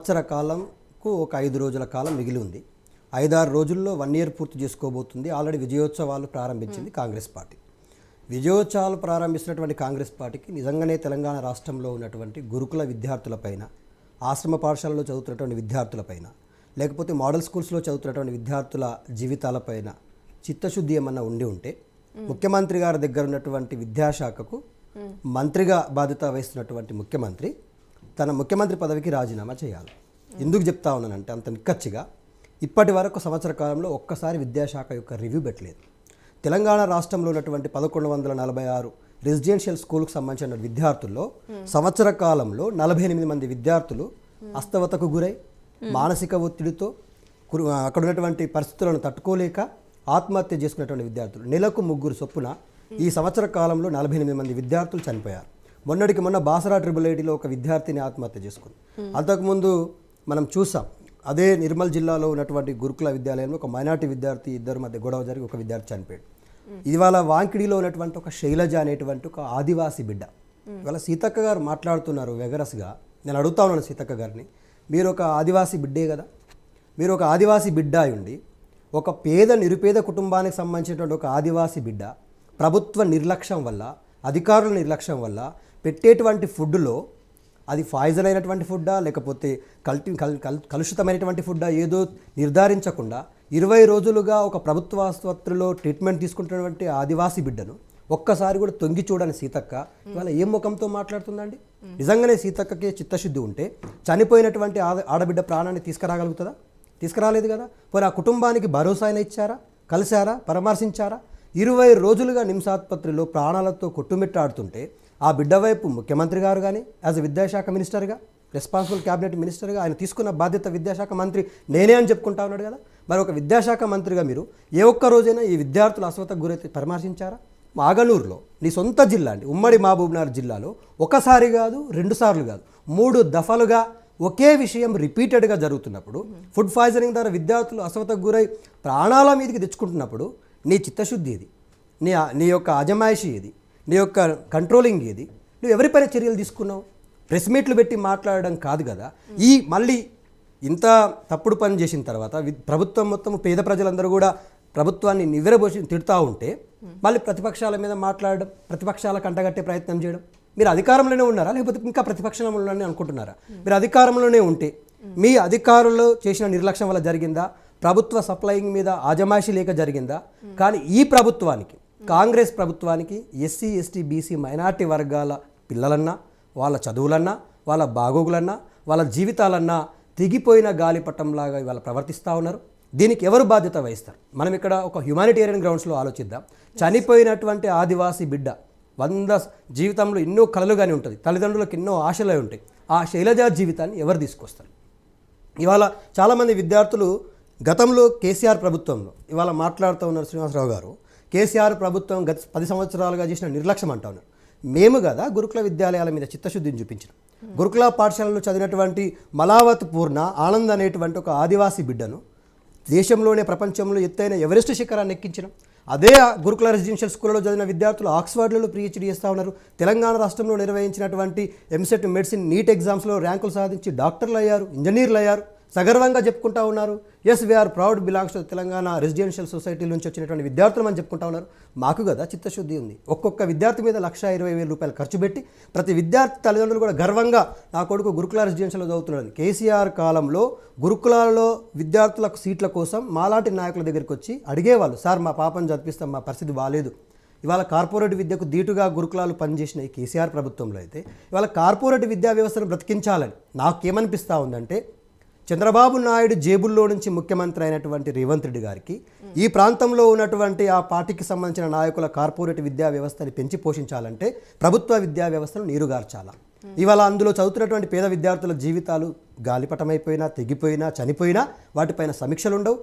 సంవత్సర కాలంకు ఒక 5 రోజుల కాలం మిగిలి ఉంది. 5-6 రోజుల్లో 1 ఇయర్ పూర్తి చేసుకోబోతుంది. ఆల్రెడీ విజయోత్సవాలు ప్రారంభించింది కాంగ్రెస్ పార్టీ. విజయోత్సవాలు ప్రారంభిస్తున్నటువంటి కాంగ్రెస్ పార్టీకి నిజంగానే తెలంగాణ రాష్ట్రంలో ఉన్నటువంటి గురుకుల విద్యార్థులపైన, ఆశ్రమ పాఠశాలలో చదువుతున్నటువంటి విద్యార్థులపైన, లేకపోతే మోడల్ స్కూల్స్లో చదువుతున్నటువంటి విద్యార్థుల జీవితాలపైన చిత్తశుద్ధి ఏమన్నా ఉండి ఉంటే ముఖ్యమంత్రి గారి దగ్గర ఉన్నటువంటి విద్యాశాఖకు మంత్రిగా బాధ్యత వహిస్తున్నటువంటి ముఖ్యమంత్రి తన ముఖ్యమంత్రి పదవికి రాజీనామా చేయాలి. ఎందుకు చెప్తా ఉన్నానంటే అంత నిక్కచ్చిగా ఇప్పటి వరకు సంవత్సర కాలంలో ఒక్కసారి విద్యాశాఖ యొక్క రివ్యూ పెట్టలేదు. తెలంగాణ రాష్ట్రంలో ఉన్నటువంటి 1146 రెసిడెన్షియల్ స్కూల్కి సంబంధించిన విద్యార్థుల్లో సంవత్సర కాలంలో 48 మంది విద్యార్థులు అస్తవతకు గురై మానసిక ఒత్తిడితో అక్కడ ఉన్నటువంటి పరిస్థితులను తట్టుకోలేక ఆత్మహత్య చేసుకున్నటువంటి విద్యార్థులు నెలకు 3 చొప్పున ఈ సంవత్సర కాలంలో 48 మంది విద్యార్థులు చనిపోయారు. మొన్నటికి మొన్న బాసరా ట్రిబుల్-ఐటీలో ఒక విద్యార్థిని ఆత్మహత్య చేసుకుంది. అంతకుముందు మనం చూసాం అదే నిర్మల్ జిల్లాలో ఉన్నటువంటి గురుకుల విద్యాలయంలో ఒక మైనార్టీ విద్యార్థి ఇద్దరు మధ్య గొడవ జరిగి ఒక విద్యార్థి చనిపోయాడు. ఇవాళ వాంకిడిలో ఉన్నటువంటి ఒక శైలజ అనేటువంటి ఒక ఆదివాసీ బిడ్డ, ఇవాళ సీతక్క గారు మాట్లాడుతున్నారు వెగరస్గా. నేను అడుగుతా ఉన్నాను సీతక్క గారిని, మీరు ఒక ఆదివాసీ బిడ్డే కదా, మీరు ఒక ఆదివాసీ బిడ్డ అయ్యుండి ఒక పేద నిరుపేద కుటుంబానికి సంబంధించినటువంటి ఒక ఆదివాసీ బిడ్డ ప్రభుత్వ నిర్లక్ష్యం వల్ల, అధికారుల నిర్లక్ష్యం వల్ల పెట్టేటువంటి ఫుడ్లో అది పాయిజన్ అయినటువంటి ఫుడ్డా లేకపోతే కలుషితమైనటువంటి ఫుడ్డా ఏదో నిర్ధారించకుండా 20 రోజులుగా ఒక ప్రభుత్వ ఆసుపత్రిలో ట్రీట్మెంట్ తీసుకుంటున్నటువంటి ఆదివాసీ బిడ్డను ఒక్కసారి కూడా తొంగి చూడని సీతక్క ఇవాళ ఏ ముఖంతో మాట్లాడుతుందండి? నిజంగానే సీతక్కకే చిత్తశుద్ధి ఉంటే చనిపోయినటువంటి ఆడబిడ్డ ప్రాణాన్ని తీసుకురాగలుగుతుందా? తీసుకురాలేదు కదా. పోనీ ఆ కుటుంబానికి భరోసా అయినా ఇచ్చారా? కలిశారా? పరామర్శించారా? 20 రోజులుగా నిమ్స్ ఆసుపత్రిలో ప్రాణాలతో కొట్టుమిట్టాడుతుంటే ఆ బిడ్డ వైపు ముఖ్యమంత్రి గారు కానీ యాజ్ ఎ విద్యాశాఖ మినిస్టర్గా, రెస్పాన్సిబుల్ క్యాబినెట్ మినిస్టర్గా ఆయన తీసుకున్న బాధ్యత విద్యాశాఖ మంత్రి నేనే అని చెప్పుకుంటా ఉన్నాడు కదా. మరి ఒక విద్యాశాఖ మంత్రిగా మీరు ఏ ఒక్క రోజైనా ఈ విద్యార్థుల అస్వస్థకు గురైతే పరామర్శించారా? మాగనూరులో నీ సొంత జిల్లా అండి, ఉమ్మడి మహబూబ్నగర్ జిల్లాలో ఒకసారి కాదు 2 సార్లు కాదు 3 దఫలుగా ఒకే విషయం రిపీటెడ్గా జరుగుతున్నప్పుడు, ఫుడ్ పాయిజనింగ్ ద్వారా విద్యార్థులు అస్వస్థకు గురై ప్రాణాల మీదకి తెచ్చుకుంటున్నప్పుడు నీ చిత్తశుద్ధి ఏది? నీ యొక్క అజమాయిషి ఏది? నీ యొక్క కంట్రోలింగ్ ఏది? నువ్వు ఎవరిపైన చర్యలు తీసుకున్నావు? ప్రెస్ మీట్లు పెట్టి మాట్లాడడం కాదు కదా. ఈ మళ్ళీ ఇంత తప్పుడు పని చేసిన తర్వాత ప్రభుత్వం మొత్తం పేద ప్రజలందరూ కూడా ప్రభుత్వాన్ని నివ్వెరబోసి తిడుతూ ఉంటే మళ్ళీ ప్రతిపక్షాల మీద మాట్లాడడం, ప్రతిపక్షాలకు అంటగట్టే ప్రయత్నం చేయడం. మీరు అధికారంలోనే ఉన్నారా లేకపోతే ఇంకా ప్రతిపక్షంలో ఉన్నారని అనుకుంటున్నారా? మీరు అధికారంలోనే ఉంటే మీ అధికారులు చేసిన నిర్లక్ష్యం వల్ల జరిగిందా? ప్రభుత్వ సప్లయింగ్ మీద ఆజమాయిషీ లేక జరిగిందా? కానీ ఈ ప్రభుత్వానికి, కాంగ్రెస్ ప్రభుత్వానికి ఎస్సీ ఎస్టీ బీసీ మైనార్టీ వర్గాల పిల్లలన్నా, వాళ్ళ చదువులన్నా, వాళ్ళ బాగోగులన్నా, వాళ్ళ జీవితాలన్నా తెగిపోయిన గాలిపటంలాగా ఇవాళ ప్రవర్తిస్తూ ఉన్నారు. దీనికి ఎవరు బాధ్యత వహిస్తారు? మనం ఇక్కడ ఒక హ్యుమానిటేరియన్ గ్రౌండ్స్లో ఆలోచిద్దాం. చనిపోయినటువంటి ఆదివాసీ బిడ్డ 100 జీవితంలో ఎన్నో కలలు కానీ ఉంటుంది, తల్లిదండ్రులకు ఎన్నో ఆశలు ఉంటాయి. ఆ శైలజ జీవితాన్ని ఎవరు తీసుకొస్తారు? ఇవాళ చాలామంది విద్యార్థులు గతంలో కేసీఆర్ ప్రభుత్వంలో ఇవాళ మాట్లాడుతూ ఉన్నారు శ్రీనివాసరావు గారు. కేసీఆర్ ప్రభుత్వం గత 10 సంవత్సరాలుగా చేసిన నిర్లక్ష్యం అంటా ఉన్నారు. మేము కదా గురుకుల విద్యాలయాల మీద చిత్తశుద్ధిని చూపించిన, గురుకుల పాఠశాలలో చదివినటువంటి మలావత్ పూర్ణ ఆనంద్ అనేటువంటి ఒక ఆదివాసీ బిడ్డను దేశంలోనే ప్రపంచంలో ఎత్తైన ఎవరెస్ట్ శిఖరాన్ని ఎక్కించినాం. అదే గురుకుల రెసిడెన్షియల్ స్కూల్లో చదివిన విద్యార్థులు ఆక్స్ఫర్డ్లో PhD చేస్తూ ఉన్నారు. తెలంగాణ రాష్ట్రంలో నిర్వహించినటువంటి ఎంసెట్ మెడిసిన్ నీట్ ఎగ్జామ్స్లో ర్యాంకులు సాధించి డాక్టర్లు అయ్యారు, ఇంజనీర్లు అయ్యారు, సగర్వంగా చెప్పుకుంటా ఉన్నారు. Yes we are proud belongs to Telangana residential society నుంచి వచ్చినటువంటి విద్యార్థులు అని చెప్పుకుంటా ఉన్నారు. మాకు కదా చిత్తశుద్ధి ఉంది. ఒక్కొక్క విద్యార్థి మీద 1,20,000 రూపాయలు ఖర్చు పెట్టి ప్రతి విద్యార్థి తల్లిదండ్రులు కూడా గర్వంగా నా కొడుకు గురుకుల రెసిడెన్షియల్లో చదువుతున్నాడు. కేసీఆర్ కాలంలో గురుకులాలలో విద్యార్థులకు సీట్ల కోసం మాలాంటి నాయకుల దగ్గరికి వచ్చి అడిగేవాళ్ళు, సార్ మా పాపను చదివిస్తాం, మా పరిస్థితి బాగాలేదు. ఇవాళ కార్పొరేట్ విద్యకు దీటుగా గురుకులాలు పనిచేసిన ఈ కేసీఆర్ ప్రభుత్వంలో అయితే ఇవాళ కార్పొరేట్ విద్యా వ్యవస్థను బ్రతికించాలని నాకేమనిపిస్తూ ఉందంటే, చంద్రబాబు నాయుడు జేబుల్లో నుంచి ముఖ్యమంత్రి అయినటువంటి రేవంత్ రెడ్డి గారికి ఈ ప్రాంతంలో ఉన్నటువంటి ఆ పార్టీకి సంబంధించిన నాయకుల కార్పొరేట్ విద్యా వ్యవస్థని పెంచి పోషించాలంటే ప్రభుత్వ విద్యా వ్యవస్థను నీరుగార్చాలా. ఇవాళ అందులో చదువుతున్నటువంటి పేద విద్యార్థుల జీవితాలు గాలిపటమైపోయినా, తెగిపోయినా, చనిపోయినా వాటిపైన సమీక్షలు ఉండవు.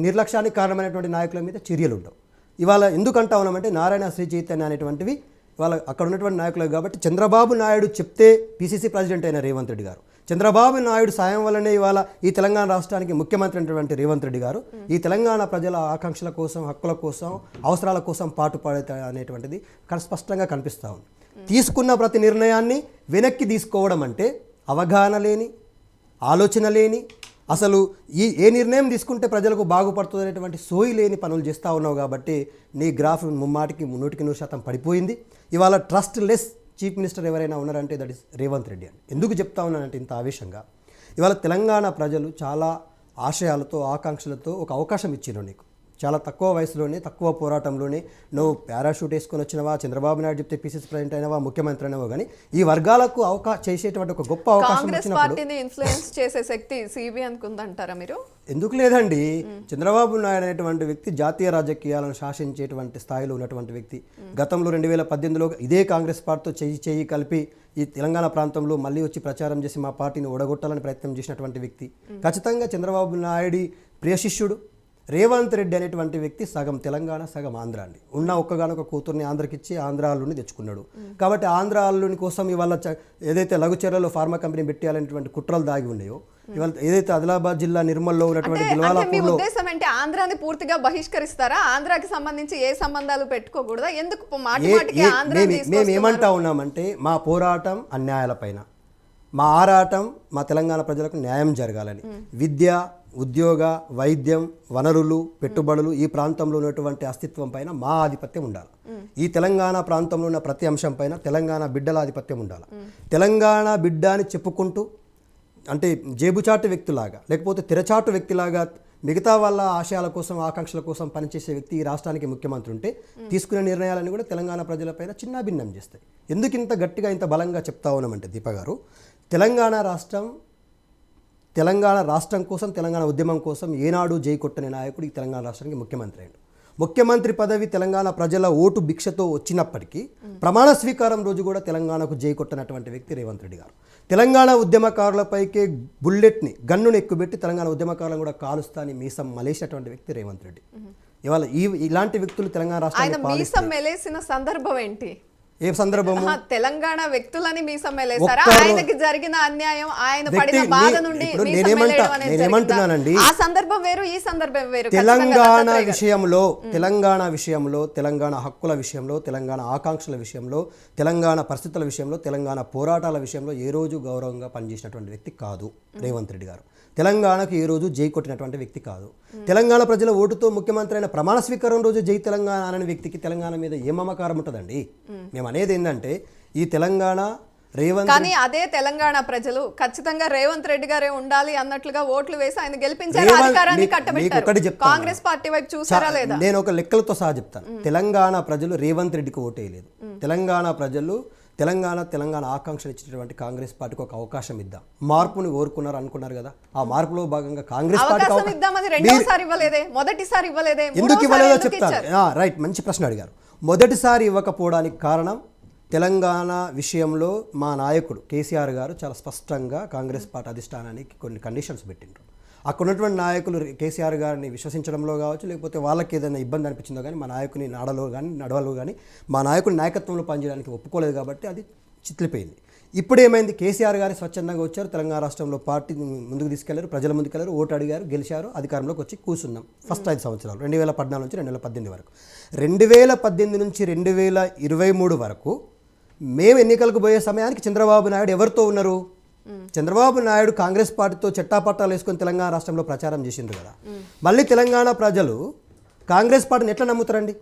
నిర్లక్ష్యానికి కారణమైనటువంటి నాయకుల మీద చర్యలు ఉండవు. ఇవాళ ఎందుకంటా ఉన్నామంటే నారాయణ శ్రీ చైతన్య అనేటువంటివి ఇవాళ అక్కడ ఉన్నటువంటి నాయకులు కాబట్టి చంద్రబాబు నాయుడు చెప్తే PCC ప్రెసిడెంట్ అయిన రేవంత్ రెడ్డి గారు, చంద్రబాబు నాయుడు సాయం వల్లనే ఇవాళ ఈ తెలంగాణ రాష్ట్రానికి ముఖ్యమంత్రి అయినటువంటి రేవంత్ రెడ్డి గారు ఈ తెలంగాణ ప్రజల ఆకాంక్షల కోసం, హక్కుల కోసం, అవసరాల కోసం పాటుపడే అనేటువంటిది స్పష్టంగా కనిపిస్తూ ఉంది. తీసుకున్న ప్రతి నిర్ణయాన్ని వెనక్కి తీసుకోవడం అంటే అవగాహన లేని, ఆలోచన లేని, అసలు ఏ నిర్ణయం తీసుకుంటే ప్రజలకు బాగుపడుతుంది అనేటువంటి సోయి లేని పనులు చేస్తూ ఉన్నావు కాబట్టి నీ గ్రాఫ్ ముమ్మాటికి 100% పడిపోయింది. ఇవాళ ట్రస్ట్ లెస్ చీఫ్ మినిస్టర్ ఎవరైనా ఉన్నారంటే దట్ ఇస్ రేవంత్ రెడ్డి అని. ఎందుకు చెప్తా ఉన్నానంటే ఇంత ఆవేశంగా, ఇవాళ తెలంగాణ ప్రజలు చాలా ఆశయాలతో ఆకాంక్షలతో ఒక అవకాశం ఇచ్చారు నీకు. చాలా తక్కువ వయసులోనే, తక్కువ పోరాటంలోనే నువ్వు పారాషూట్ వేసుకొని వచ్చినవా, చంద్రబాబు నాయుడు చెప్తే పీసీసీ ప్రెసిడెంట్ అయినవా, ముఖ్యమంత్రి అయినవా, కానీ ఈ వర్గాలకు చేసేటువంటి ఒక గొప్ప అవకాశం కాంగ్రెస్ పార్టీని ఇన్ఫ్లుయెన్స్ చేసే శక్తి సిబిఎన్కి ఉందంటారా మీరు? ఎందుకు లేదండి. చంద్రబాబు నాయుడు అనేటువంటి వ్యక్తి జాతీయ రాజకీయాలను శాసించేటువంటి స్థాయిలో ఉన్నటువంటి వ్యక్తి. గతంలో 2018లో ఇదే కాంగ్రెస్ పార్టీతో చెయ్యి కలిపి ఈ తెలంగాణ ప్రాంతంలో మళ్ళీ వచ్చి ప్రచారం చేసి మా పార్టీని ఓడగొట్టాలని ప్రయత్నం చేసినటువంటి వ్యక్తి. ఖచ్చితంగా చంద్రబాబు నాయుడు ప్రియ శిష్యుడు రేవంత్ రెడ్డి అనేటువంటి వ్యక్తి సగం తెలంగాణ సగం ఆంధ్ర అండి. ఉన్న ఒక్కగానొక కూతుర్ని ఆంధ్రకిచ్చి ఆంధ్ర అల్లుని తెచ్చుకున్నాడు. కాబట్టి ఆంధ్ర అల్లుని కోసం ఇవాళ ఏదైతే లఘుచర్లలో ఫార్మా కంపెనీ పెట్టాలనేటువంటి కుట్రలు దాగి ఉన్నాయో, ఇవాళ ఏదైతే ఆదిలాబాద్ జిల్లా నిర్మల్లో ఉన్నటువంటి గిల్వాలాపూర్లో ఉద్దేశం అంటే ఆంధ్రాని పూర్తిగా బహిష్కరిస్తారా? ఆంధ్రాకి సంబంధించి ఏ సంబంధాలు పెట్టుకోకూడదా? ఎందుకు మేము ఏమంటా ఉన్నామంటే మా పోరాటం అన్యాయాలపైన, మా ఆరాటం మా తెలంగాణ ప్రజలకు న్యాయం జరగాలని. విద్య, ఉద్యోగ, వైద్యం, వనరులు, పెట్టుబడులు ఈ ప్రాంతంలో ఉన్నటువంటి అస్తిత్వం పైన మా ఆధిపత్యం ఉండాలి. ఈ తెలంగాణ ప్రాంతంలో ఉన్న ప్రతి అంశం పైన తెలంగాణ బిడ్డల ఆధిపత్యం ఉండాలి. తెలంగాణ బిడ్డ అని చెప్పుకుంటూ అంటే జేబుచాటు వ్యక్తిలాగా లేకపోతే తెరచాటు వ్యక్తిలాగా మిగతా వాళ్ళ ఆశయాల కోసం ఆకాంక్షల కోసం పనిచేసే వ్యక్తి ఈ రాష్ట్రానికి ముఖ్యమంత్రి ఉంటే తీసుకునే నిర్ణయాలన్నీ కూడా తెలంగాణ ప్రజలపైన చిన్నాభిన్నం చేస్తాయి. ఎందుకు ఇంత గట్టిగా ఇంత బలంగా చెప్తా ఉన్నామంటే దీప గారు, తెలంగాణ రాష్ట్రం కోసం, తెలంగాణ ఉద్యమం కోసం ఏనాడు జై కొట్టని నాయకుడు ఈ తెలంగాణ రాష్ట్రానికి ముఖ్యమంత్రి అయ్యాడు. ముఖ్యమంత్రి పదవి తెలంగాణ ప్రజల ఓటు భిక్షతో వచ్చినప్పటికీ ప్రమాణ స్వీకారం రోజు కూడా తెలంగాణకు జై కొట్టనటువంటి వ్యక్తి రేవంత్ రెడ్డి గారు. తెలంగాణ ఉద్యమకారులపైకే బుల్లెట్ని, గన్నుని ఎక్కుబెట్టి తెలంగాణ ఉద్యమకారులను కూడా కాలుస్తాని మీసం మలేసినటువంటి వ్యక్తి రేవంత్ రెడ్డి. ఇవాళ ఇలాంటి వ్యక్తులు తెలంగాణ రాష్ట్రాన్ని సందర్భం ఏంటి? ఏ సందర్భము? తెలంగాణ వ్యక్తులని మీసం మెలేసారా? ఆయనకి జరిగిన అన్యాయం, ఆయన పడిన బాధ నుండి నేనేమంటున్నానండి, ఆ సందర్భం వేరు, ఈ సందర్భం వేరు. తెలంగాణ విషయంలో, తెలంగాణ హక్కుల విషయంలో, తెలంగాణ ఆకాంక్షల విషయంలో, తెలంగాణ పరిస్థితుల విషయంలో, తెలంగాణ పోరాటాల విషయంలో ఏ రోజు గౌరవంగా పనిచేసినటువంటి వ్యక్తి కాదు రేవంత్ రెడ్డి గారు. తెలంగాణకు ఏ రోజు జై కొట్టినటువంటి వ్యక్తి కాదు. తెలంగాణ ప్రజల ఓటుతో ముఖ్యమంత్రి అయిన ప్రమాణ స్వీకారం రోజు జై తెలంగాణ అనే వ్యక్తికి తెలంగాణ మీద ఏ మమకారం ఉంటుందండి? మేము అనేది ఏంటంటే ఈ తెలంగాణ కానీ అదే తెలంగాణ ప్రజలు ఖచ్చితంగా రేవంత్ రెడ్డి గారే ఉండాలి అన్నట్లుగా ఓట్లు వేసి ఆయన గెలిపించారు, అధికారాన్ని కట్టబెట్టారు. కాంగ్రెస్ పార్టీ వైపు చూసారా లేదా? నేను ఒక లెక్కలతో సహా చెప్తాను. తెలంగాణ ప్రజలు రేవంత్ రెడ్డికి ఓటేయలేదు. తెలంగాణ ప్రజలు తెలంగాణ ఆకాంక్షలు ఇచ్చినటువంటి కాంగ్రెస్ పార్టీకి ఒక అవకాశం ఇద్దాం, మార్పుని కోరుకున్నారు అనుకున్నారు కదా. ఆ మార్పులో భాగంగా కాంగ్రెస్ పార్టీ ఎందుకు ఇవ్వలేదో చెప్తాను. రైట్, మంచి ప్రశ్న అడిగారు. మొదటిసారి ఇవ్వకపోవడానికి కారణం తెలంగాణ విషయంలో మా నాయకుడు కేసీఆర్ గారు చాలా స్పష్టంగా కాంగ్రెస్ పార్టీ అధిష్టానానికి కొన్ని కండిషన్స్ పెట్టిండ్రు. అక్కడ ఉన్నటువంటి నాయకులు కేసీఆర్ గారిని విశ్వసించడంలో కావచ్చు, లేకపోతే వాళ్ళకి ఏదైనా ఇబ్బంది అనిపించిందో కానీ మా నాయకుని నడవలో కానీ మా నాయకుడి నాయకత్వంలో పనిచేయడానికి ఒప్పుకోలేదు కాబట్టి అది చిట్లిపోయింది. ఇప్పుడు ఏమైంది? కేసీఆర్ గారు స్వచ్ఛందంగా వచ్చారు, తెలంగాణ రాష్ట్రంలో పార్టీ ముందుకు తీసుకెళ్లారు, ప్రజల ముందుకు వెళ్ళారు, ఓటు అడిగారు, గెలిచారు, అధికారంలోకి వచ్చి కూర్చున్నాం. ఫస్ట్ 5 సంవత్సరాలు 2014 నుంచి 2018 వరకు. 2018 నుంచి 2023 వరకు మేము ఎన్నికలకు పోయే సమయానికి చంద్రబాబు నాయుడు ఎవరితో ఉన్నారు? చంద్రబాబు నాయుడు కాంగ్రెస్ పార్టీతో చెట్టాపట్టాలు వేసుకొని తెలంగాణ రాష్ట్రంలో ప్రచారం చేసిండ్రు కదా. మళ్ళీ తెలంగాణ ప్రజలు కాంగ్రెస్ పార్టీని ఎట్లా నమ్ముతారండి?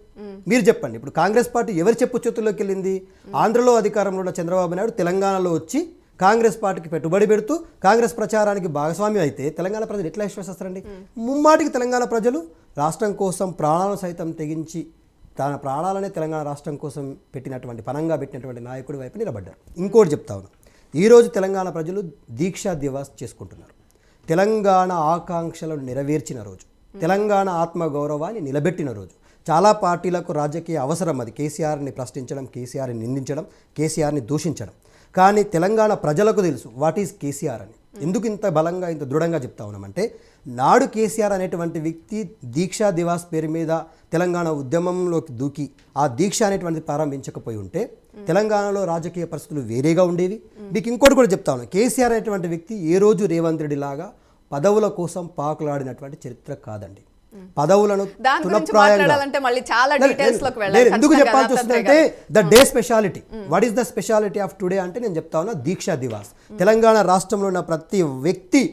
మీరు చెప్పండి. ఇప్పుడు కాంగ్రెస్ పార్టీ ఎవరి చెప్పు చేతుల్లోకి వెళ్ళింది? ఆంధ్రలో అధికారంలో ఉన్న చంద్రబాబు నాయుడు తెలంగాణలో వచ్చి కాంగ్రెస్ పార్టీకి పెట్టుబడి పెడుతూ కాంగ్రెస్ ప్రచారానికి భాగస్వామ్యం అయితే తెలంగాణ ప్రజలు ఎట్లా విశ్వసిస్తారండి? ముమ్మాటికి తెలంగాణ ప్రజలు రాష్ట్రం కోసం ప్రాణాలను సైతం తెగించి తన ప్రాణాలనే తెలంగాణ రాష్ట్రం కోసం పెట్టినటువంటి పనంగా పెట్టినటువంటి నాయకుడి వైపు నిలబడ్డారు. ఇంకోటి చెప్తా ఉన్నాను, ఈరోజు తెలంగాణ ప్రజలు దీక్షా దివాస్ చేసుకుంటున్నారు. తెలంగాణ ఆకాంక్షలను నెరవేర్చిన రోజు, తెలంగాణ ఆత్మగౌరవాన్ని నిలబెట్టిన రోజు. చాలా పార్టీలకు రాజకీయ అవసరం అది కేసీఆర్ని ప్రశ్నించడం, కేసీఆర్ని నిందించడం, కేసీఆర్ని దూషించడం. కానీ తెలంగాణ ప్రజలకు తెలుసు వాట్ ఈజ్ కేసీఆర్ అని. ఎందుకు ఇంత బలంగా ఇంత దృఢంగా చెప్తా ఉన్నామంటే, నాడు కేసీఆర్ అనేటువంటి వ్యక్తి దీక్షా దివాస్ పేరు మీద తెలంగాణ ఉద్యమంలోకి దూకి ఆ దీక్ష అనేటువంటిది ప్రారంభించకపోయి ఉంటే తెలంగాణలో రాజకీయ పరిస్థితులు వేరేగా ఉండేవి. మీకు ఇంకోటి కూడా చెప్తా ఉన్నాను, కేసీఆర్ అనేటువంటి వ్యక్తి ఏ రోజు రేవంత్ రెడ్డి లాగా పదవుల కోసం పాకులాడినటువంటి చరిత్ర కాదండి. పదవులను దాని గురించి మాట్లాడాలంటే మళ్ళీ చాలా డీటెయిల్స్ లోకి వెళ్ళాలి. నేను ఎందుకు చెప్పాల్సి వస్తుందంటే the day speciality, what is the speciality of today అంటే నేను చెప్తా ఉన్నా దీక్షా దివాస్. తెలంగాణ రాష్ట్రంలో ఉన్న ప్రతి వ్యక్తి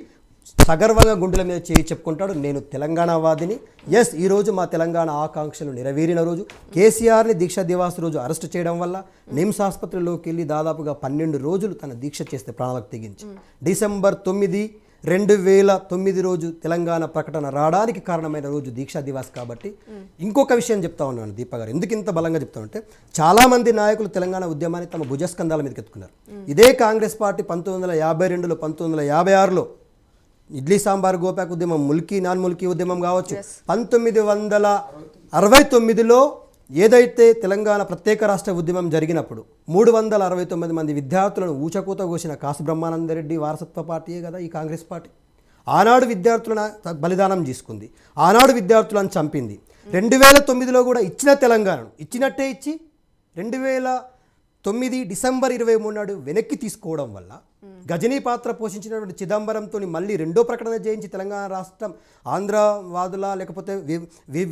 సగర్వంగా గుండెల మీద చేయి చెప్పుకుంటాడు, నేను తెలంగాణ వాదిని. ఎస్, ఈరోజు మా తెలంగాణ ఆకాంక్షలు నెరవేరిన రోజు. కేసీఆర్ని దీక్షా దివాస్ రోజు అరెస్ట్ చేయడం వల్ల నిమ్స్ ఆసుపత్రిలోకి వెళ్ళి దాదాపుగా 12 రోజులు తన దీక్ష చేస్తే ప్రాణాలకు తెగించి డిసెంబర్ 9, 2009 రోజు తెలంగాణ ప్రకటన రావడానికి కారణమైన రోజు దీక్షా దివాస్. కాబట్టి ఇంకొక విషయం చెప్తా ఉన్నాను దీప గారు, ఎందుకు ఇంత బలంగా చెప్తామంటే చాలామంది నాయకులు తెలంగాణ ఉద్యమాన్ని తమ భుజస్కంధాల మీదకి ఎత్తుకున్నారు. ఇదే కాంగ్రెస్ పార్టీ 1952లో 1956లో ఇడ్లీ సాంబార్ గోపాక్ ఉద్యమం, ముల్కీ నాన్ ముల్కీ ఉద్యమం కావచ్చు, 1969లో ఏదైతే తెలంగాణ ప్రత్యేక రాష్ట్ర ఉద్యమం జరిగినప్పుడు 369 మంది విద్యార్థులను ఊచకూత కోసిన కాసు బ్రహ్మానందరెడ్డి వారసత్వ పార్టీయే కదా ఈ కాంగ్రెస్ పార్టీ. ఆనాడు విద్యార్థులను బలిదానం చేసుకుంది, ఆనాడు విద్యార్థులను చంపింది. 2009లో కూడా ఇచ్చిన తెలంగాణను ఇచ్చినట్టే ఇచ్చి 2009 డిసెంబర్ 23 నాడు వెనక్కి తీసుకోవడం వల్ల గజనీ పాత్ర పోషించినటువంటి చిదంబరంతో మళ్ళీ రెండో ప్రకటన చేయించి తెలంగాణ రాష్ట్రం ఆంధ్రవాదుల లేకపోతే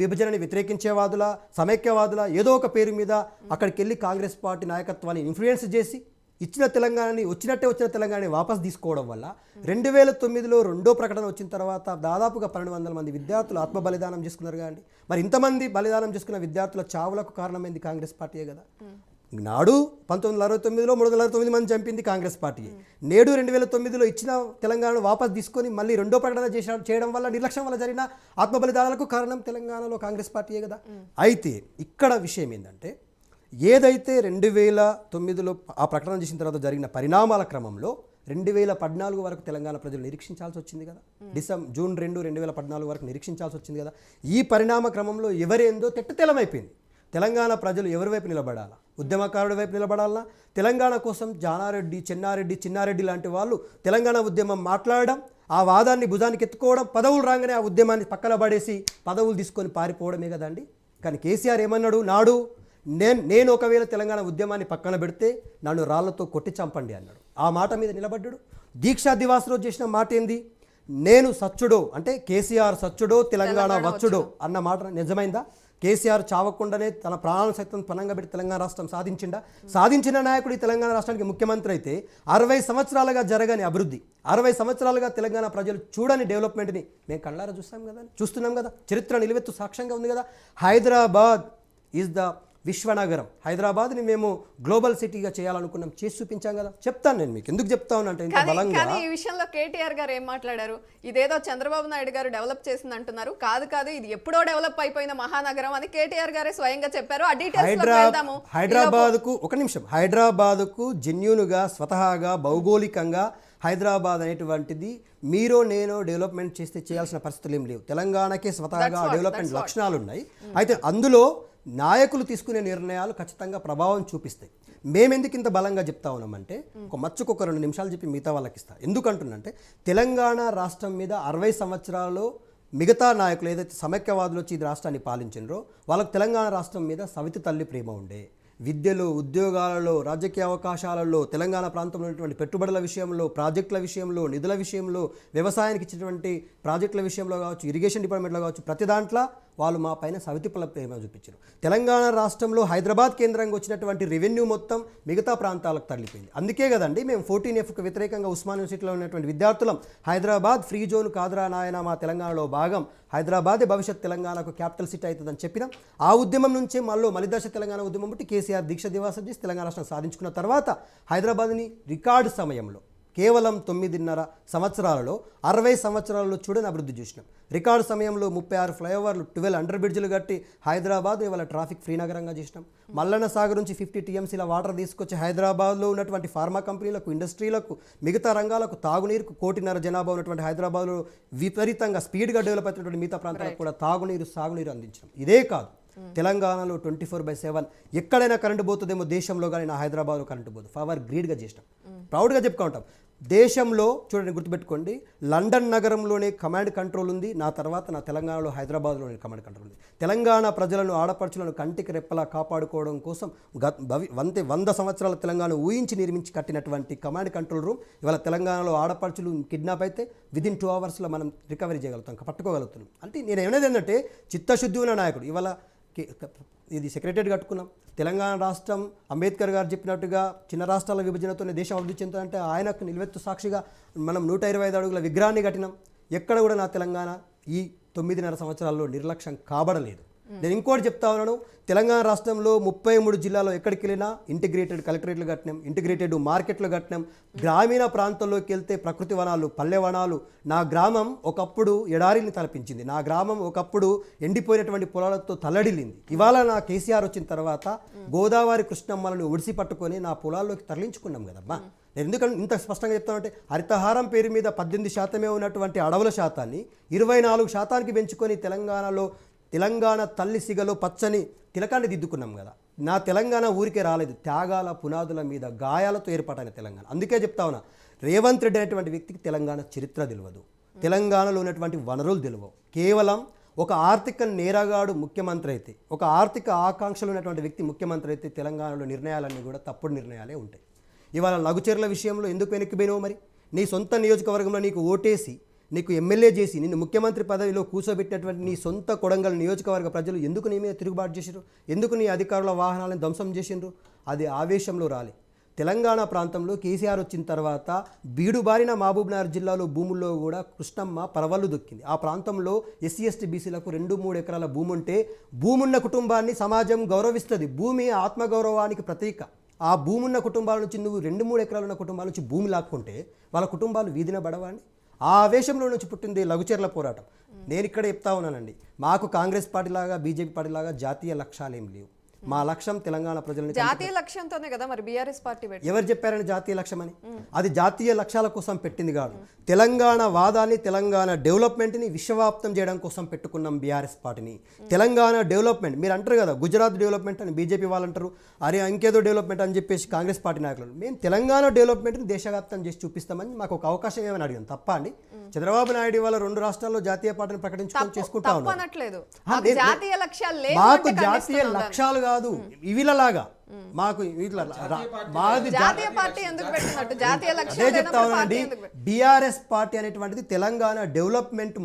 విభజనని వ్యతిరేకించేవాదుల సమైక్యవాదుల ఏదో ఒక పేరు మీద అక్కడికి వెళ్ళి కాంగ్రెస్ పార్టీ నాయకత్వాన్ని ఇన్ఫ్లుయెన్స్ చేసి ఇచ్చిన తెలంగాణని వచ్చిన తెలంగాణని వాపస్ తీసుకోవడం వల్ల 2009లో రెండో ప్రకటన వచ్చిన తర్వాత దాదాపుగా 1200 మంది విద్యార్థులు ఆత్మ బలిదానం చేసుకున్నారు కానీ మరి ఇంతమంది బలిదానం చేసుకున్న విద్యార్థుల చావులకు కారణమైంది కాంగ్రెస్ పార్టీయే కదా. నాడు 1969లో 369 మంది చంపింది కాంగ్రెస్ పార్టీ. నేడు 2009లో ఇచ్చిన తెలంగాణను వాపస్ తీసుకొని మళ్ళీ రెండో ప్రకటన చేయడం వల్ల నిర్లక్ష్యం వల్ల జరిగిన ఆత్మ బలిదానాలకు కారణం తెలంగాణలో కాంగ్రెస్ పార్టీయే కదా. అయితే ఇక్కడ విషయం ఏంటంటే ఏదైతే 2009లో ఆ ప్రకటన చేసిన తర్వాత జరిగిన పరిణామాల క్రమంలో 2014 వరకు తెలంగాణ ప్రజలు నిరీక్షించాల్సి వచ్చింది కదా. జూన్ 2, 2014 వరకు నిరీక్షించాల్సి వచ్చింది కదా. ఈ పరిణామ క్రమంలో ఎవరేందో తెల్లమైపోయింది. తెలంగాణ ప్రజలు ఎవరి వైపు నిలబడాలా? ఉద్యమకారుడి వైపు నిలబడాలా? తెలంగాణ కోసం జానారెడ్డి, చిన్నారెడ్డి లాంటి వాళ్ళు తెలంగాణ ఉద్యమం మాట్లాడడం, ఆ వాదాన్ని భుజానికి ఎత్తుకోవడం, పదవులు రాగానే ఆ ఉద్యమాన్ని పక్కన పడేసి పదవులు తీసుకొని పారిపోవడమే కదండి. కానీ కేసీఆర్ ఏమన్నాడు నాడు, నేను ఒకవేళ తెలంగాణ ఉద్యమాన్ని పక్కన పెడితే నన్ను రాళ్లతో కొట్టి చంపండి అన్నాడు. ఆ మాట మీద నిలబడ్డాడు. దీక్షా దివాస్ రోజు చేసిన మాట ఏంది? నేను సచ్చుడో అంటే కేసీఆర్ సచ్చుడో తెలంగాణ వచ్చుడో అన్న మాట నిజమైందా? కేసీఆర్ చావకుండానే తన ప్రాణాలను సైతం పణంగా పెట్టి తెలంగాణ రాష్ట్రం సాధించిన నాయకుడు ఈ తెలంగాణ రాష్ట్రానికి ముఖ్యమంత్రి అయితే 60 సంవత్సరాలుగా జరగని అభివృద్ధి, 60 సంవత్సరాలుగా తెలంగాణ ప్రజలు చూడని డెవలప్మెంట్ని మేము కళ్ళారా చూస్తున్నాం కదా. చరిత్ర నిలువెత్తు సాక్ష్యంగా ఉంది కదా. హైదరాబాద్ ఈజ్ ద విశ్వనగరం. హైదరాబాద్ని మేము గ్లోబల్ సిటీగా చేయాలనుకున్నాం, చేసి చూపించాం కదా. చెప్తాను నేను మీకు, ఎందుకు చెప్తాను అంటే ఇంత బలంగా. కానీ ఈ విషయంలో కేటీఆర్ గారు ఏం మాట్లాడారు? ఇదేదో చంద్రబాబు నాయుడు గారు డెవలప్ చేసింది అంటున్నారు. కాదు ఇది ఎప్పుడో డెవలప్ అయిపోయిన మహానగరం అని కేటీఆర్ గారే స్వయంగా చెప్పారు. ఆ డీటెయిల్స్ హైదరాబాద్కు ఒక నిమిషం, హైదరాబాద్కు జెన్యూన్గా స్వతహాగా భౌగోళికంగా హైదరాబాద్ అనేటువంటిది మీరో నేనో డెవలప్మెంట్ చేస్తే చేయాల్సిన పరిస్థితులు ఏం లేవు. తెలంగాణకే స్వతహాగా డెవలప్మెంట్ లక్షణాలు ఉన్నాయి. అయితే అందులో నాయకులు తీసుకునే నిర్ణయాలు ఖచ్చితంగా ప్రభావం చూపిస్తాయి. మేమెందుకు ఇంత బలంగా చెప్తా ఉన్నామంటే ఒక మచ్చుకు ఒక 2 నిమిషాలు చెప్పి మిగతా వాళ్ళకి ఇస్తా. ఎందుకంటున్నంటే తెలంగాణ రాష్ట్రం మీద 60 సంవత్సరాలు మిగతా నాయకులు ఏదైతే సమైక్యవాదులు వచ్చి ఈ రాష్ట్రాన్ని పాలించినరో వాళ్ళకు తెలంగాణ రాష్ట్రం మీద సవితి తల్లి ప్రేమ ఉండే. విద్యలో, ఉద్యోగాలలో, రాజకీయ అవకాశాలలో, తెలంగాణ ప్రాంతంలో ఉన్నటువంటి పెట్టుబడుల విషయంలో, ప్రాజెక్టుల విషయంలో, నిధుల విషయంలో, వ్యవసాయానికి ఇచ్చినటువంటి ప్రాజెక్టుల విషయంలో కావచ్చు, ఇరిగేషన్ డిపార్ట్మెంట్లో కావచ్చు, ప్రతి దాంట్లో వాళ్ళు మా పైన సవితిపల ప్రేమ చూపించారు. తెలంగాణ రాష్ట్రంలో హైదరాబాద్ కేంద్రంగా వచ్చినటువంటి రెవెన్యూ మొత్తం మిగతా ప్రాంతాలకు తరలిపోయింది. అందుకే కదండి మేము 14Fకు వ్యతిరేకంగా ఉస్మాన్ యూనివర్సిటీలో ఉన్నటువంటి విద్యార్థులం హైదరాబాద్ ఫ్రీ జోన్ కాదురా నాయన, మా తెలంగాణలో భాగం, హైదరాబాదే భవిష్యత్ తెలంగాణకు క్యాపిటల్ సిటీ అవుతుందని చెప్పినాం. ఆ ఉద్యమం నుంచే మలిదశ తెలంగాణ ఉద్యమం బట్టి కేసీఆర్ దీక్ష దివాసం చేసి తెలంగాణ రాష్ట్రం సాధించుకున్న తర్వాత హైదరాబాద్ని రికార్డు సమయంలో కేవలం 9.5 సంవత్సరాలలో 60 సంవత్సరాలలో చూడని అభివృద్ధి చూసినాం. రికార్డు సమయంలో 36 ఫ్లైఓవర్లు, 12 అండర్ బ్రిడ్జ్లు కట్టి హైదరాబాద్ ఇవాళ ట్రాఫిక్ ఫ్రీ నగరంగా చేసినాం. మల్లన్న సాగర్ నుంచి 50 TMCల వాటర్ తీసుకొచ్చి హైదరాబాద్లో ఉన్నటువంటి ఫార్మా కంపెనీలకు, ఇండస్ట్రీలకు, మిగతా రంగాలకు, తాగునీరుకు 1.5 కోటి జనాభా ఉన్నటువంటి హైదరాబాద్లో విపరీతంగా స్పీడ్గా డెవలప్ అవుతున్నటువంటి మిగతా ప్రాంతాలకు కూడా తాగునీరు, సాగునీరు అందించడం. ఇదే కాదు, తెలంగాణలో 24/7 ఎక్కడైనా కరెంటు పోతుందేమో దేశంలో, కానీ నా హైదరాబాద్లో కరెంటు పోదు. పవర్ గ్రీడ్గా చేసినాం. ప్రౌడ్గా చెప్పుకుంటాం. దేశంలో చూడండి, గుర్తుపెట్టుకోండి, లండన్ నగరంలోనే కమాండ్ కంట్రోల్ ఉంది. నా తర్వాత నా తెలంగాణలో హైదరాబాద్లోనే కమాండ్ కంట్రోల్ ఉంది. తెలంగాణ ప్రజలను, ఆడపడుచులను కంటికి రెప్పలా కాపాడుకోవడం కోసం 100 సంవత్సరాల తెలంగాణ ఊహించి నిర్మించి కట్టినటువంటి కమాండ్ కంట్రోల్ రూమ్ ఇవాళ తెలంగాణలో ఆడపడుచులు కిడ్నాప్ అయితే విదిన్ 2 అవర్స్లో మనం రికవరీ చేయగలుగుతాం, పట్టుకోగలుగుతున్నాం. అంటే నేను ఏమనేది ఏంటంటే చిత్తశుద్ధి ఉన్న నాయకుడు. ఇవాళ ఇది సెక్రటరియట్ కట్టుకున్నాం. తెలంగాణ రాష్ట్రం అంబేద్కర్ గారు చెప్పినట్టుగా చిన్న రాష్ట్రాల విభజనతోనే దేశం అభివృద్ధి చెందుతుందంటే ఆయనకు నిలువెత్తు సాక్షిగా మనం 125 అడుగుల విగ్రహాన్ని కట్టినాం. ఎక్కడ కూడా నా తెలంగాణ ఈ 9.5 సంవత్సరాల్లో నిర్లక్ష్యం కాబడలేదు. నేను ఇంకోటి చెప్తా ఉన్నాను, తెలంగాణ రాష్ట్రంలో 33 జిల్లాలో ఎక్కడికి వెళ్ళినా ఇంటిగ్రేటెడ్ కలెక్టరేట్లు కట్టినాం, ఇంటిగ్రేటెడ్ మార్కెట్లు కట్టినాం. గ్రామీణ ప్రాంతంలోకి వెళ్తే ప్రకృతి వనాలు, పల్లె వనాలు. నా గ్రామం ఒకప్పుడు ఎడారిని తలపించింది. నా గ్రామం ఒకప్పుడు ఎండిపోయినటువంటి పొలాలతో తల్లడిల్లింది. ఇవాళ నా కేసీఆర్ వచ్చిన తర్వాత గోదావరి కృష్ణమ్మలను ఒడిసి పట్టుకొని నా పొలాల్లోకి తరలించుకున్నాం కదమ్మా. నేను ఎందుకంటే ఇంత స్పష్టంగా చెప్తానంటే హరితహారం పేరు మీద 18% ఉన్నటువంటి అడవుల శాతాన్ని 24% పెంచుకొని తెలంగాణ తల్లి సిగలో పచ్చని తిలకాన్ని దిద్దుకున్నాం కదా. నా తెలంగాణ ఊరికే రాలేదు, త్యాగాల పునాదుల మీద గాయాలతో ఏర్పాటైన తెలంగాణ. అందుకే చెప్తా ఉన్నా, రేవంత్ రెడ్డి అనేటువంటి వ్యక్తికి తెలంగాణ చరిత్ర తెలియదు, తెలంగాణలో ఉన్నటువంటి వనరులు తెలియవు. కేవలం ఒక ఆర్థిక నేరగాడు ముఖ్యమంత్రి అయితే, ఒక ఆర్థిక ఆకాంక్షలు ఉన్నటువంటి వ్యక్తి ముఖ్యమంత్రి అయితే తెలంగాణలో నిర్ణయాలన్నీ కూడా తప్పుడు నిర్ణయాలే ఉంటాయి. ఇవాళ లఘుచర్ల విషయంలో ఎందుకు వెనక్కిపోయినావు? మరి నీ సొంత నియోజకవర్గంలో నీకు ఓటేసి నీకు ఎమ్మెల్యే చేసి నిన్ను ముఖ్యమంత్రి పదవిలో కూర్చోబెట్టినటువంటి నీ సొంత కొడంగల్ నియోజకవర్గ ప్రజలు ఎందుకు నీ మీద తిరుగుబాటు చేసిరు? ఎందుకు నీ అధికారుల వాహనాలను ధ్వంసం చేసిండ్రు? అది ఆవేశంలో రాలే. తెలంగాణ ప్రాంతంలో కేసీఆర్ వచ్చిన తర్వాత బీడుబారిన మహబూబ్నగర్ జిల్లాలో భూముల్లో కూడా కృష్ణమ్మ పరవళ్ళు దొక్కింది. ఆ ప్రాంతంలో ఎస్సీ ఎస్టీ బీసీలకు 2-3 ఎకరాల భూమి ఉంటే భూమున్న కుటుంబాన్ని సమాజం గౌరవిస్తుంది. భూమి ఆత్మగౌరవానికి ప్రతీక. ఆ భూమున్న కుటుంబాల నుంచి నువ్వు 2-3 ఎకరాలు ఉన్న కుటుంబాల నుంచి భూమి లాక్కుంటే వాళ్ళ కుటుంబాలు వీధిన పడవండి. ఆ ఆవేశంలో నుంచి పుట్టింది లఘుచర్ల పోరాటం. నేను ఇక్కడ చెప్తా ఉన్నానండి, మాకు కాంగ్రెస్ పార్టీలాగా బీజేపీ పార్టీలాగా జాతీయ లక్ష్యాలు ఏం లేవు. మా లక్ష్యం తెలంగాణ ప్రజలని. జాతీయ లక్ష్యంతోనే కదా మరి బీఆర్ఎస్ పార్టీ పెట్టి. ఎవరు చెప్పారని జాతీయ లక్ష్యం అని? అది జాతీయ లక్ష్యాల కోసం పెట్టింది కాదు. తెలంగాణ వాదాన్ని, తెలంగాణ డెవలప్మెంట్ని విశ్వవ్యాప్తం చేయడం కోసం పెట్టుకున్నాం బీఆర్ఎస్ పార్టీని. తెలంగాణ డెవలప్మెంట్ మీరు అంటారు కదా, గుజరాత్ డెవలప్మెంట్ అని బీజేపీ వాళ్ళు అంటారు, అరే ఇంకేదో డెవలప్మెంట్ అని చెప్పేసి కాంగ్రెస్ పార్టీ నాయకులు. మేము తెలంగాణ డెవలప్మెంట్ని దేశవ్యాప్తం చేసి చూపిస్తామని మాకు ఒక అవకాశం ఏమని అడిగాం. తప్ప అండి? చంద్రబాబు నాయుడు వాళ్ళ 2 రాష్ట్రాల్లో జాతీయ పార్టీని ప్రకటించుకొని చేసుకుంటా ఉన్నాం. మాకు జాతీయ లక్ష్యాలు కాదు ఇవిలలాగా, మాకు జాతీయ పార్టీ ఎందుకు పెట్టినట్టు జాతీయ లక్ష్యాలు అదే చెప్తా ఉన్నానండి. బీఆర్ఎస్ పార్టీ అనేటువంటిది తెలంగాణ డెవలప్మెంట్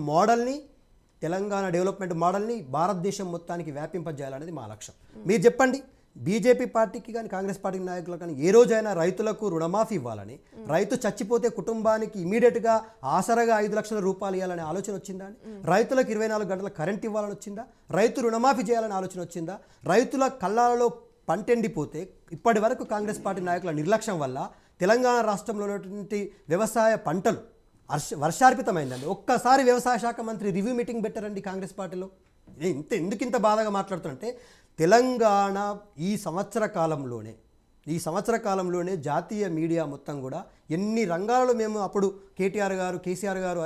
మోడల్ని భారతదేశం మొత్తానికి వ్యాపింపజేయాలనేది మా లక్ష్యం. మీరు చెప్పండి, బీజేపీ పార్టీకి కానీ కాంగ్రెస్ పార్టీ నాయకులకు కానీ ఏ రోజైనా రైతులకు రుణమాఫీ ఇవ్వాలని, రైతు చచ్చిపోతే కుటుంబానికి ఇమీడియట్గా ఆసరగా 5 లక్షల రూపాయలు ఇవ్వాలనే ఆలోచన వచ్చిందా అండి? రైతులకు 24 గంటల కరెంట్ ఇవ్వాలని వచ్చిందా? రైతు రుణమాఫీ చేయాలని ఆలోచన వచ్చిందా? రైతుల కళ్ళాలలో పంటెండిపోతే ఇప్పటి వరకు కాంగ్రెస్ పార్టీ నాయకుల నిర్లక్ష్యం వల్ల తెలంగాణ రాష్ట్రంలో ఉన్నటువంటి వ్యవసాయ పంటలు వర్షార్పితమైందండి. ఒక్కసారి వ్యవసాయ శాఖ మంత్రి రివ్యూ మీటింగ్ పెట్టారండి కాంగ్రెస్ పార్టీలో. ఎందుకు ఇంత బాధగా మాట్లాడుతుంటే తెలంగాణ ఈ సంవత్సర కాలంలోనే జాతీయ మీడియా మొత్తం కూడా ఎన్ని రంగాలలో మేము అప్పుడు కేటీఆర్ గారు, కేసీఆర్ గారు